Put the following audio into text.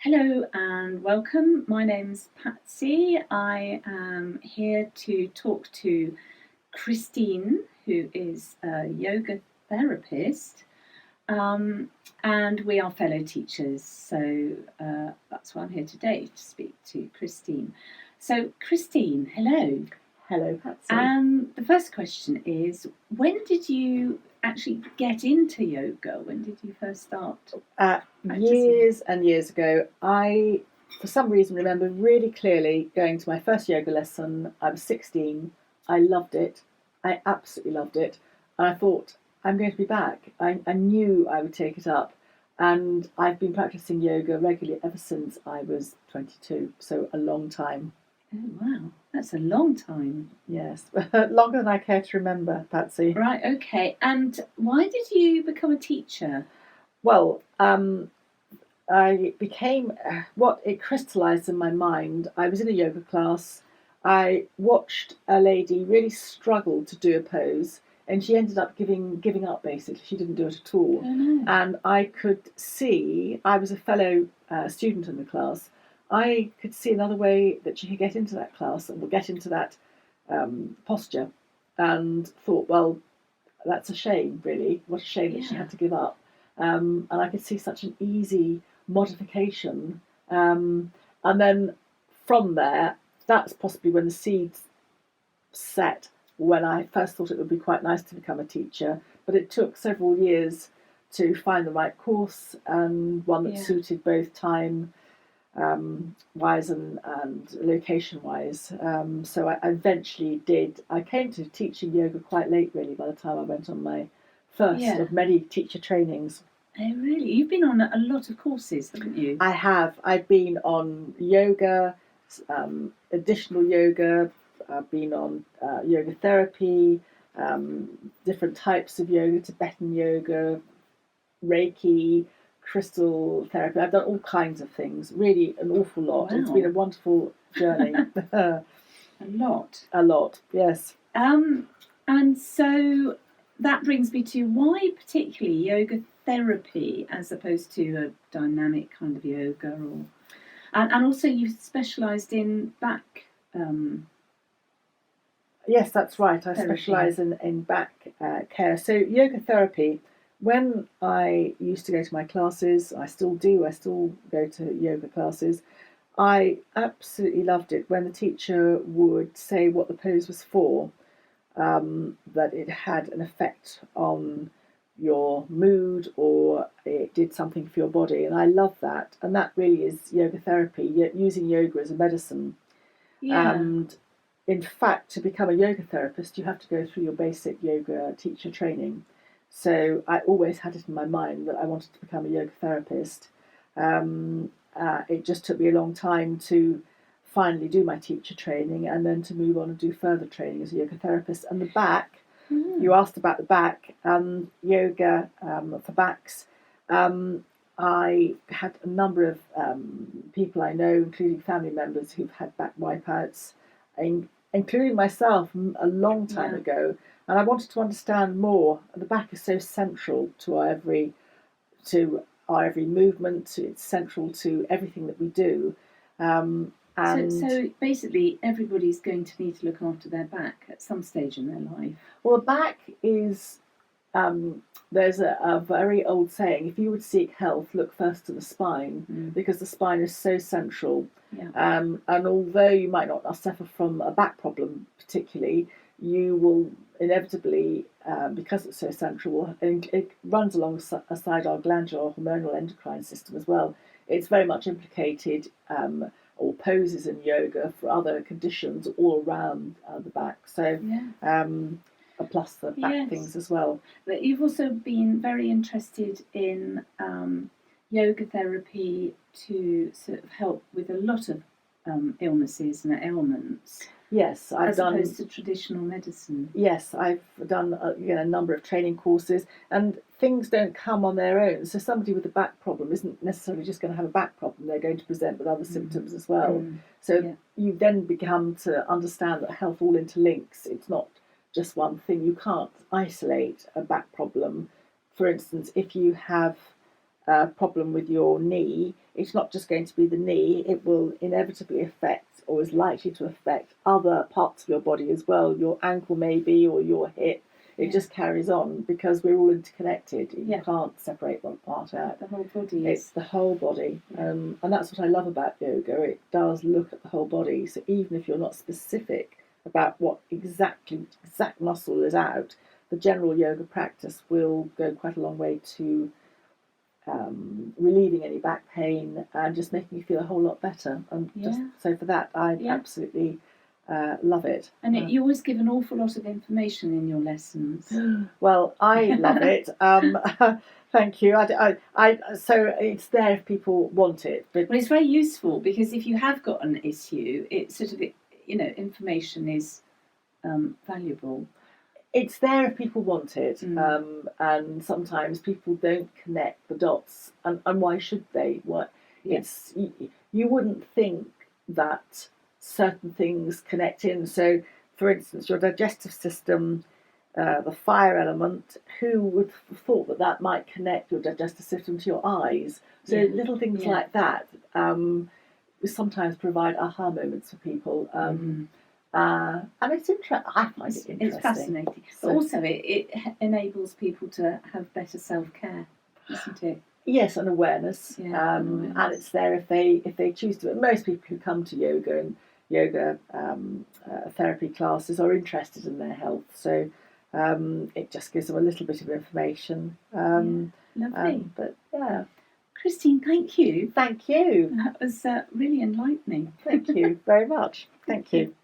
Hello and welcome. My name's Patsy. I am here to talk to Christine, who is a yoga therapist, and we are fellow teachers. So that's why I'm here today to speak to Christine. So, Christine, hello. Hello, Patsy. And the first question is, when did you actually get into yoga? When did you first start? Years and years ago, I, for some reason, remember really clearly going to my first yoga lesson. I was 16. I loved it. I absolutely loved it. And I thought, I'm going to be back. I knew I would take it up. And I've been practicing yoga regularly ever since I was 22, so a long time. Oh, wow. That's a long time. Yes, longer than I care to remember, Patsy. Right, okay. And why did you become a teacher? Well, I became what it crystallized in my mind. I was in a yoga class. I watched a lady really struggle to do a pose, and she ended up giving up. Basically, she didn't do it at all. Oh, no. And I could see. I was a fellow student in the class. I could see another way that she could get into that class and get into that posture, and thought, well, that's a shame, really. What a shame that she had to give up. And I could see such an easy modification. And then from there, that's possibly when the seeds set, when I first thought it would be quite nice to become a teacher. But it took several years to find the right course and one that suited both time wise and location wise. So I eventually did. I came to teaching yoga quite late, really, by the time I went on my first of many teacher trainings. Oh, really? You've been on a lot of courses, haven't you? I have. I've been on yoga, additional yoga. I've been on yoga therapy, different types of yoga, Tibetan yoga, Reiki, crystal therapy. I've done all kinds of things, really an awful lot. Wow. It's been a wonderful journey. A lot. A lot, yes. And so that brings me to why particularly yoga therapy as opposed to a dynamic kind of yoga, or and also you've specialised in back. Yes, that's right. I specialise in back care. So yoga therapy. When I used to go to my classes, I still do. I still go to yoga classes. I absolutely loved it when the teacher would say what the pose was for, that it had an effect on your mood or it did something for your body. And I love that. And that really is yoga therapy, using yoga as a medicine. Yeah. And in fact, to become a yoga therapist, you have to go through your basic yoga teacher training. So I always had it in my mind that I wanted to become a yoga therapist. It just took me a long time to finally do my teacher training and then to move on and do further training as a yoga therapist. And the back, you asked about the back, yoga for backs. I had a number of people I know, including family members, who've had back wipeouts, including myself a long time ago. And I wanted to understand more. The back is so central to our every movement. It's central to everything that we do. So basically, everybody's going to need to look after their back at some stage in their life. Well, the back is. There's a very old saying: if you would seek health, look first to the spine, because the spine is so central. Yeah. And although you might not suffer from a back problem particularly, you will inevitably, because it's so central, and it runs alongside our glandular hormonal endocrine system as well. It's very much implicated, or poses in yoga for other conditions all around the back. So, plus the back things as well. But you've also been very interested in yoga therapy to sort of help with a lot of illnesses and ailments. Yes, as opposed to traditional medicine. Yes, I've done a number of training courses, and things don't come on their own. So somebody with a back problem isn't necessarily just going to have a back problem. They're going to present with other symptoms as well. So you then become to understand that health all interlinks. It's not just one thing. You can't isolate a back problem. For instance, if you have problem with your knee, it's not just going to be the knee, it will inevitably affect, or is likely to affect, other parts of your body as well, your ankle maybe, or your hip. It just carries on because we're all interconnected. You can't separate one part out. The whole body. It's the whole body. And that's what I love about yoga. It does look at the whole body. So even if you're not specific about what exact muscle is out, the general yoga practice will go quite a long way to relieving any back pain and just making you feel a whole lot better. And just so for that, I absolutely love it. And you always give an awful lot of information in your lessons. Well, I love it. Thank you. So it's there if people want it. But well, it's very useful because if you have got an issue, it's sort of, information is valuable. It's there if people want it, and sometimes people don't connect the dots, and why should they? It's you wouldn't think that certain things connect in. So, for instance, your digestive system, the fire element. Who would have thought that might connect your digestive system to your eyes? So little things like that sometimes provide aha moments for people. And it's I find it interesting. It's fascinating. But also it enables people to have better self-care, isn't it? Yes, and awareness. And it's there if they choose to. But most people who come to yoga and yoga therapy classes are interested in their health. So it just gives them a little bit of information. Lovely. But Christine, thank you. Thank you. That was really enlightening. Thank you very much. Thank you.